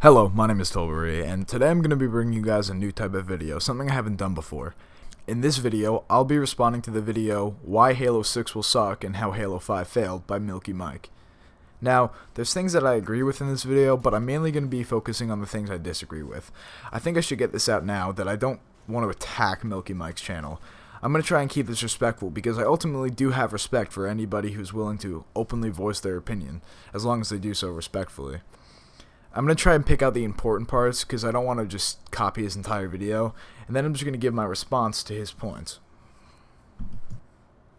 Hello, my name is Tullbery, and today I'm going to be bringing you guys a new type of video, something I haven't done before. In this video, I'll be responding to the video, Why Halo 6 Will Suck and How Halo 5 Failed by Milky Mike. Now, there's things that I agree with in this video, but I'm mainly going to be focusing on the things I disagree with. I think I should get this out now that I don't want to attack Milky Mike's channel. I'm going to try and keep this respectful because I ultimately do have respect for anybody who's willing to openly voice their opinion, as long as they do so respectfully. I'm going to try and pick out the important parts because I don't want to just copy his entire video, and then I'm just going to give my response to his points.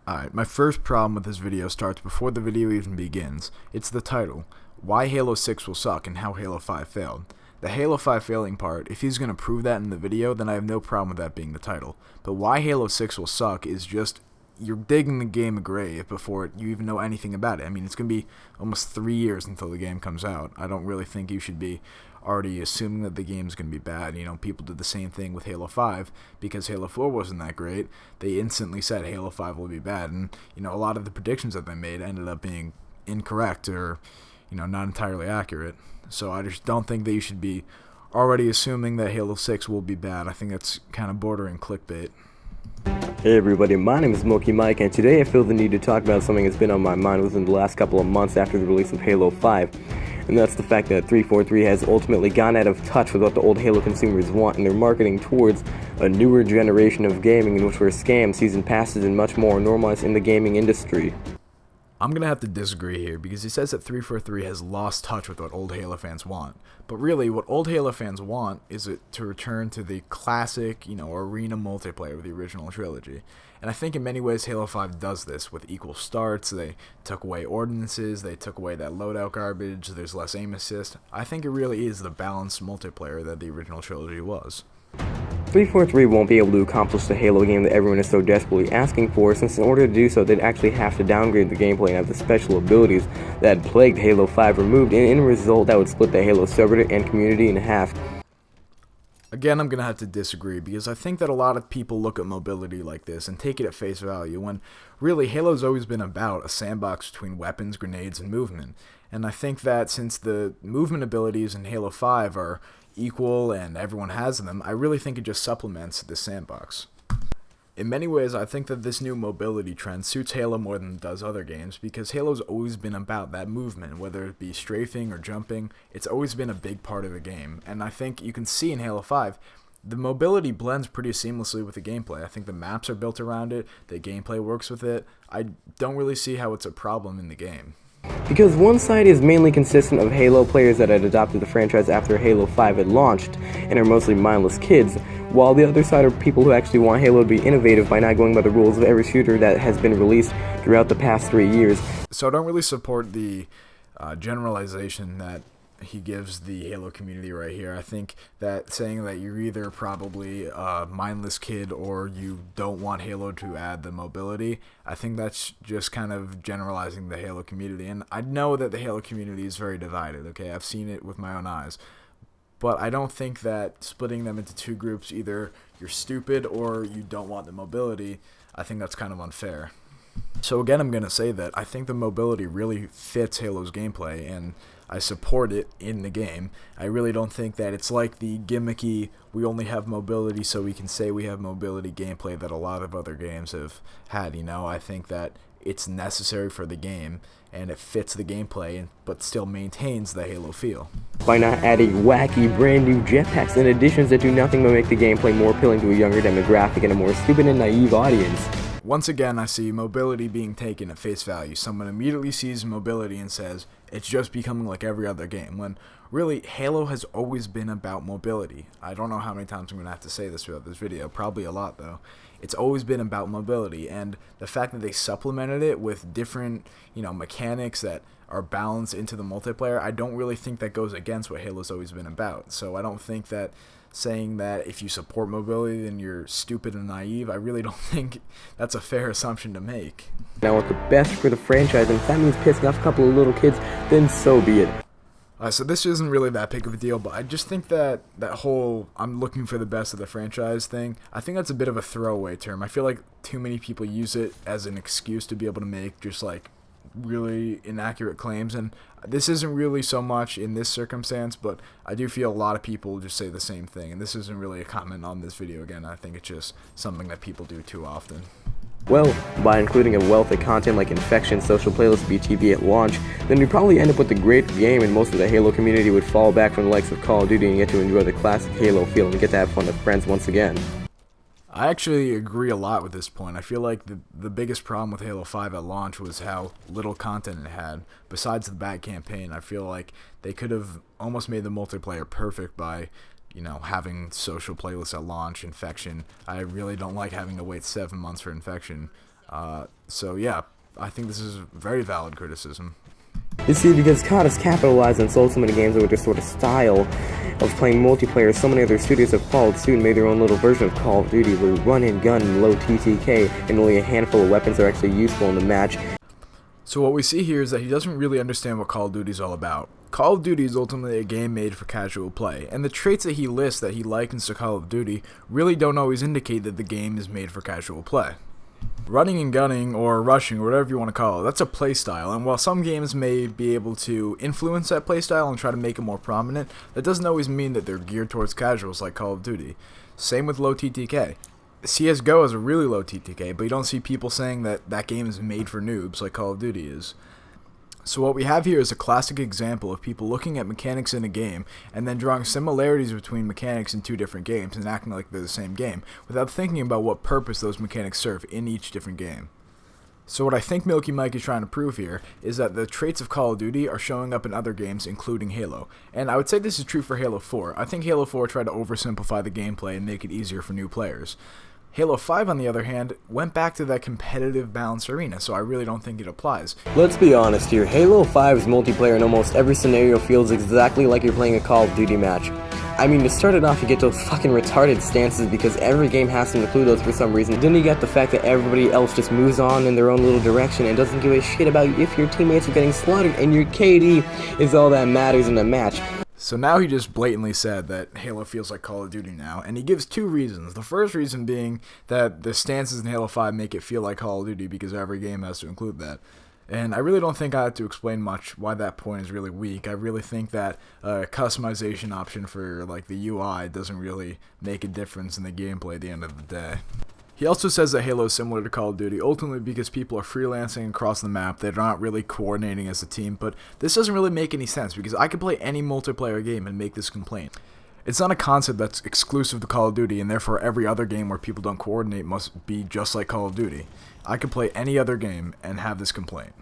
Alright, my first problem with this video starts before the video even begins. It's the title, Why Halo 6 Will Suck and How Halo 5 Failed. The Halo 5 failing part, if he's going to prove that in the video, then I have no problem with that being the title. But Why Halo 6 Will Suck is just, you're digging the game a grave before you even know anything about it. I mean, it's going to be almost 3 years until the game comes out. I don't really think you should be already assuming that the game's going to be bad. You know, people did the same thing with Halo 5 because Halo 4 wasn't that great. They instantly said Halo 5 will be bad, and, you know, a lot of the predictions that they made ended up being incorrect or, you know, not entirely accurate. So I just don't think that you should be already assuming that Halo 6 will be bad. I think that's kind of bordering clickbait. Hey everybody, my name is Milky Mike, and today I feel the need to talk about something that's been on my mind within the last couple of months after the release of Halo 5, and that's the fact that 343 has ultimately gone out of touch with what the old Halo consumers want, and they're marketing towards a newer generation of gaming in which where scams, season passes, and much more are normalized in the gaming industry. I'm going to have to disagree here because he says that 343 has lost touch with what old Halo fans want. But really, what old Halo fans want is it to return to the classic, you know, arena multiplayer of the original trilogy. And I think in many ways Halo 5 does this with equal starts. They took away ordinances, they took away that loadout garbage, there's less aim assist. I think it really is the balanced multiplayer that the original trilogy was. 343 won't be able to accomplish the Halo game that everyone is so desperately asking for, since in order to do so they'd actually have to downgrade the gameplay and have the special abilities that had plagued Halo 5 removed, and in a result that would split the Halo subreddit and community in half. Again, I'm going to have to disagree because I think that a lot of people look at mobility like this and take it at face value when really Halo's always been about a sandbox between weapons, grenades, and movement. And I think that since the movement abilities in Halo 5 are equal and everyone has them, I really think it just supplements the sandbox. In many ways, I think that this new mobility trend suits Halo more than it does other games because Halo's always been about that movement, whether it be strafing or jumping. It's always been a big part of the game, and I think you can see in Halo 5 the mobility blends pretty seamlessly with the gameplay. I think the maps are built around it, the gameplay works with it. I don't really see how it's a problem in the game. Because one side is mainly consistent of Halo players that had adopted the franchise after Halo 5 had launched, and are mostly mindless kids, while the other side are people who actually want Halo to be innovative by not going by the rules of every shooter that has been released throughout the past 3 years. So I don't really support the generalization that he gives the Halo community right here. I think that saying that you're either probably a mindless kid or you don't want Halo to add the mobility, I think that's just kind of generalizing the Halo community. And I know that the Halo community is very divided, okay? I've seen it with my own eyes. But I don't think that splitting them into two groups, either you're stupid or you don't want the mobility, I think that's kind of unfair. So again, I'm going to say that I think the mobility really fits Halo's gameplay, and I support it in the game. I really don't think that it's like the gimmicky, we only have mobility so we can say we have mobility gameplay that a lot of other games have had, you know. I think that it's necessary for the game, and it fits the gameplay, but still maintains the Halo feel. By not adding wacky, brand new jetpacks and additions that do nothing but make the gameplay more appealing to a younger demographic and a more stupid and naive audience. Once again, I see mobility being taken at face value. Someone immediately sees mobility and says, it's just becoming like every other game, when really, Halo has always been about mobility. I don't know how many times I'm going to have to say this throughout this video, probably a lot though. It's always been about mobility, and the fact that they supplemented it with different, you know, mechanics that are balanced into the multiplayer, I don't really think that goes against what Halo's always been about. So I don't think that saying that if you support mobility then you're stupid and naive, I really don't think that's a fair assumption to make. I want the best for the franchise, and if that means pissing off a couple of little kids, then so be it. So this isn't really that big of a deal, but I just think that that whole I'm looking for the best of the franchise thing, I think that's a bit of a throwaway term. I feel like too many people use it as an excuse to be able to make just like really inaccurate claims, and this isn't really so much in this circumstance, but I do feel a lot of people just say the same thing, and this isn't really a comment on this video again. I think it's just something that people do too often. Well, by including a wealth of content like Infection, Social Playlist, BTB at launch, then we'd probably end up with a great game and most of the Halo community would fall back from the likes of Call of Duty and get to enjoy the classic Halo feel and get to have fun with friends once again. I actually agree a lot with this point. I feel like the biggest problem with Halo 5 at launch was how little content it had. Besides the bad campaign, I feel like they could have almost made the multiplayer perfect by, having Social Playlists at launch, Infection. I really don't like having to wait 7 months for Infection. So yeah, I think this is a very valid criticism. You see, because COD has capitalized and sold so many games with this sort of style of playing multiplayer, so many other studios have followed suit and made their own little version of Call of Duty where run and gun and low TTK and only a handful of weapons are actually useful in the match. So what we see here is that he doesn't really understand what Call of Duty is all about. Call of Duty is ultimately a game made for casual play, and the traits that he lists that he likens to Call of Duty really don't always indicate that the game is made for casual play. Running and gunning, or rushing, or whatever you want to call it, that's a playstyle, and while some games may be able to influence that playstyle and try to make it more prominent, that doesn't always mean that they're geared towards casuals like Call of Duty. Same with low TTK. CSGO has a really low TTK, but you don't see people saying that that game is made for noobs like Call of Duty is. So what we have here is a classic example of people looking at mechanics in a game and then drawing similarities between mechanics in two different games and acting like they're the same game without thinking about what purpose those mechanics serve in each different game. So what I think Milky Mike is trying to prove here is that the traits of Call of Duty are showing up in other games, including Halo. And I would say this is true for Halo 4. I think Halo 4 tried to oversimplify the gameplay and make it easier for new players. Halo 5, on the other hand, went back to that competitive balanced arena, so I really don't think it applies. Let's be honest here, Halo 5's multiplayer in almost every scenario feels exactly like you're playing a Call of Duty match. I mean, to start it off, you get those fucking retarded stances because every game has to include those for some reason. Then you get the fact that everybody else just moves on in their own little direction and doesn't give a shit about if your teammates are getting slaughtered, and your KD is all that matters in a match. So now he just blatantly said that Halo feels like Call of Duty now, and he gives two reasons. The first reason being that the stances in Halo 5 make it feel like Call of Duty because every game has to include that. And I really don't think I have to explain much why that point is really weak. I really think that a customization option for like the UI doesn't really make a difference in the gameplay at the end of the day. He also says that Halo is similar to Call of Duty, ultimately because people are freelancing across the map, they're not really coordinating as a team, but this doesn't really make any sense because I could play any multiplayer game and make this complaint. It's not a concept that's exclusive to Call of Duty, and therefore every other game where people don't coordinate must be just like Call of Duty. I could play any other game and have this complaint.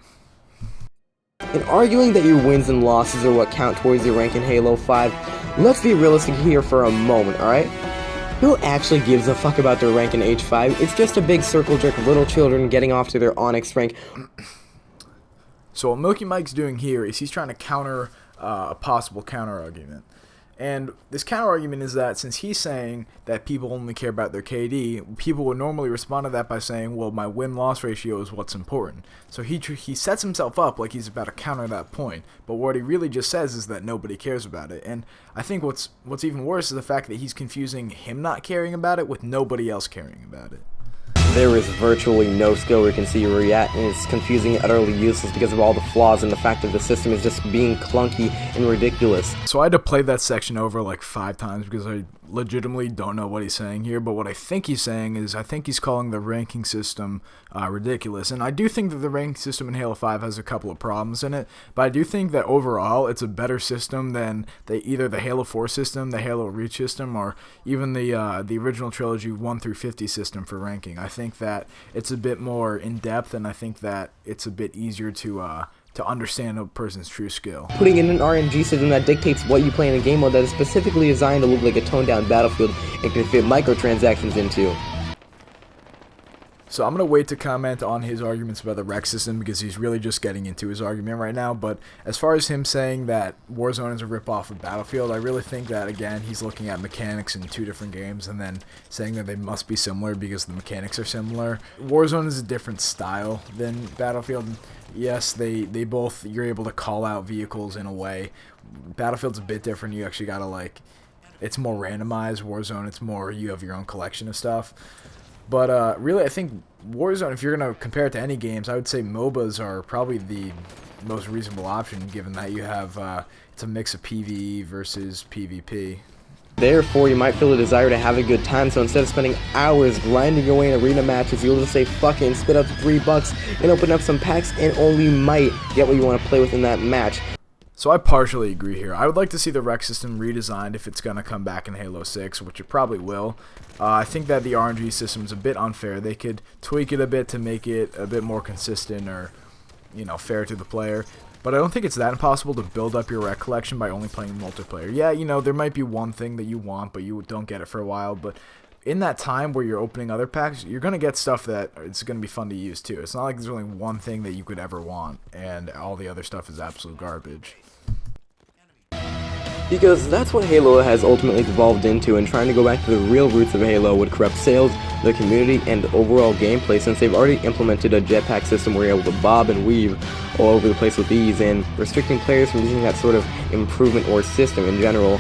In arguing that your wins and losses are what count towards your rank in Halo 5, let's be realistic here for a moment, alright? Who actually gives a fuck about their rank in H5? It's just a big circle jerk of little children getting off to their Onyx rank. So what Milky Mike's doing here is he's trying to counter a possible counter-argument. And this counter-argument is that since he's saying that people only care about their KD, people would normally respond to that by saying, well, my win-loss ratio is what's important. So he sets himself up like he's about to counter that point, but what he really just says is that nobody cares about it. And I think what's even worse is the fact that he's confusing him not caring about it with nobody else caring about it. There is virtually no skill we can see where you're at, and it's confusing and utterly useless because of all the flaws and the fact that the system is just being clunky and ridiculous. So I had to play that section over like 5 times because I legitimately don't know what he's saying here, but what I think he's saying is I think he's calling the ranking system ridiculous, and I do think that the ranking system in Halo 5 has a couple of problems in it, but I do think that overall it's a better system than either the Halo 4 system, the Halo Reach system, or even the original trilogy 1 through 50 system for ranking. I think that it's a bit more in-depth, and I think that it's a bit easier to understand a person's true skill. Putting in an RNG system that dictates what you play in a game mode that is specifically designed to look like a toned-down battlefield and can fit microtransactions into. So I'm going to wait to comment on his arguments about the rec system because he's really just getting into his argument right now, but as far as him saying that Warzone is a ripoff of Battlefield, I really think that, again, he's looking at mechanics in 2 different games and then saying that they must be similar because the mechanics are similar. Warzone is a different style than Battlefield. Yes, they both, you're able to call out vehicles in a way. Battlefield's a bit different. You actually gotta it's more randomized. Warzone, it's more you have your own collection of stuff. But really, I think Warzone, if you're going to compare it to any games, I would say MOBAs are probably the most reasonable option, given that you have it's a mix of PvE versus PvP. Therefore, you might feel a desire to have a good time, so instead of spending hours grinding away in arena matches, you'll just say fucking spit out the $3 and open up some packs and only might get what you want to play with in that match. So I partially agree here. I would like to see the rec system redesigned if it's going to come back in Halo 6, which it probably will. I think that the RNG system is a bit unfair. They could tweak it a bit to make it a bit more consistent or, you know, fair to the player. But I don't think it's that impossible to build up your rec collection by only playing multiplayer. Yeah, you know, there might be one thing that you want, but you don't get it for a while. But in that time where you're opening other packs, you're going to get stuff that it's going to be fun to use too. It's not like there's only one thing that you could ever want, and all the other stuff is absolute garbage. Because that's what Halo has ultimately evolved into, and trying to go back to the real roots of Halo would corrupt sales, the community, and overall gameplay, since they've already implemented a jetpack system where you're able to bob and weave all over the place with ease, and restricting players from using that sort of improvement or system in general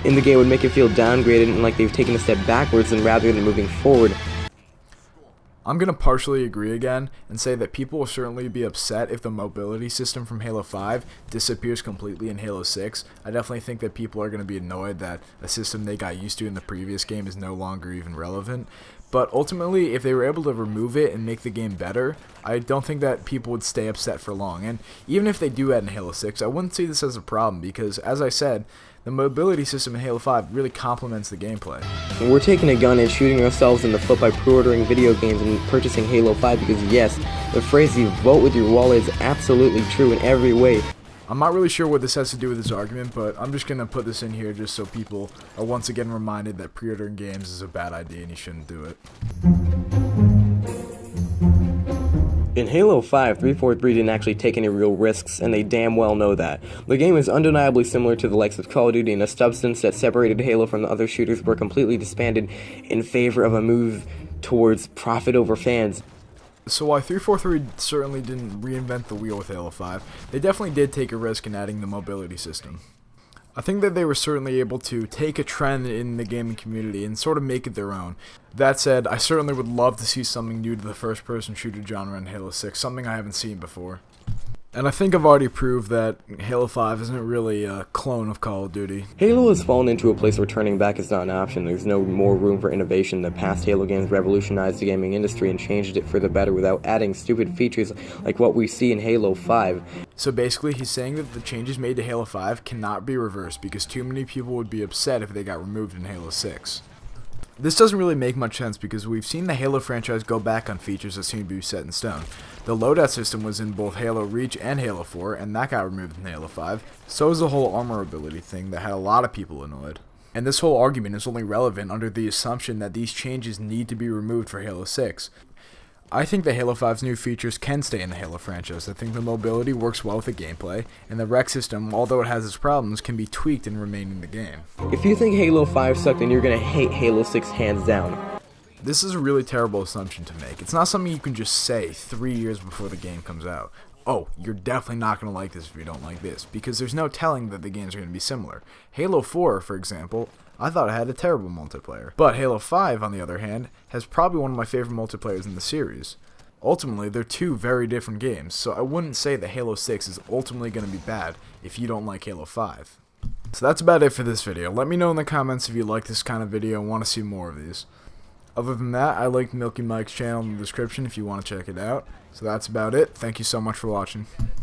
in the game would make it feel downgraded and like they've taken a step backwards and rather than moving forward. I'm going to partially agree again and say that people will certainly be upset if the mobility system from Halo 5 disappears completely in Halo 6. I definitely think that people are going to be annoyed that a system they got used to in the previous game is no longer even relevant. But ultimately, if they were able to remove it and make the game better, I don't think that people would stay upset for long. And even if they do add in Halo 6, I wouldn't see this as a problem because, as I said, the mobility system in Halo 5 really complements the gameplay. We're taking a gun and shooting ourselves in the foot by pre-ordering video games and purchasing Halo 5 because yes, the phrase "you vote with your wallet" is absolutely true in every way. I'm not really sure what this has to do with this argument, but I'm just going to put this in here just so people are once again reminded that pre-ordering games is a bad idea and you shouldn't do it. In Halo 5, 343 didn't actually take any real risks, and they damn well know that. The game is undeniably similar to the likes of Call of Duty, and a substance that separated Halo from the other shooters were completely disbanded in favor of a move towards profit over fans. So while 343 certainly didn't reinvent the wheel with Halo 5, they definitely did take a risk in adding the mobility system. I think that they were certainly able to take a trend in the gaming community and sort of make it their own. That said, I certainly would love to see something new to the first-person shooter genre in Halo 6, something I haven't seen before. And I think I've already proved that Halo 5 isn't really a clone of Call of Duty. Halo has fallen into a place where turning back is not an option. There's no more room for innovation. The past Halo games revolutionized the gaming industry and changed it for the better without adding stupid features like what we see in Halo 5. So basically, he's saying that the changes made to Halo 5 cannot be reversed because too many people would be upset if they got removed in Halo 6. This doesn't really make much sense because we've seen the Halo franchise go back on features that seem to be set in stone. The loadout system was in both Halo Reach and Halo 4, and that got removed in Halo 5. So is the whole armor ability thing that had a lot of people annoyed. And this whole argument is only relevant under the assumption that these changes need to be removed for Halo 6. I think that Halo 5's new features can stay in the Halo franchise. I think the mobility works well with the gameplay, and the rec system, although it has its problems, can be tweaked and remain in the game. If you think Halo 5 sucked, then you're gonna hate Halo 6 hands down. This is a really terrible assumption to make. It's not something you can just say 3 years before the game comes out. Oh, you're definitely not going to like this if you don't like this, because there's no telling that the games are going to be similar. Halo 4, for example, I thought it had a terrible multiplayer. But Halo 5, on the other hand, has probably one of my favorite multiplayers in the series. Ultimately, they're two very different games, so I wouldn't say that Halo 6 is ultimately going to be bad if you don't like Halo 5. So that's about it for this video. Let me know in the comments if you like this kind of video and want to see more of these. Other than that, I linked Milky Mike's channel in the description if you want to check it out. So that's about it. Thank you so much for watching.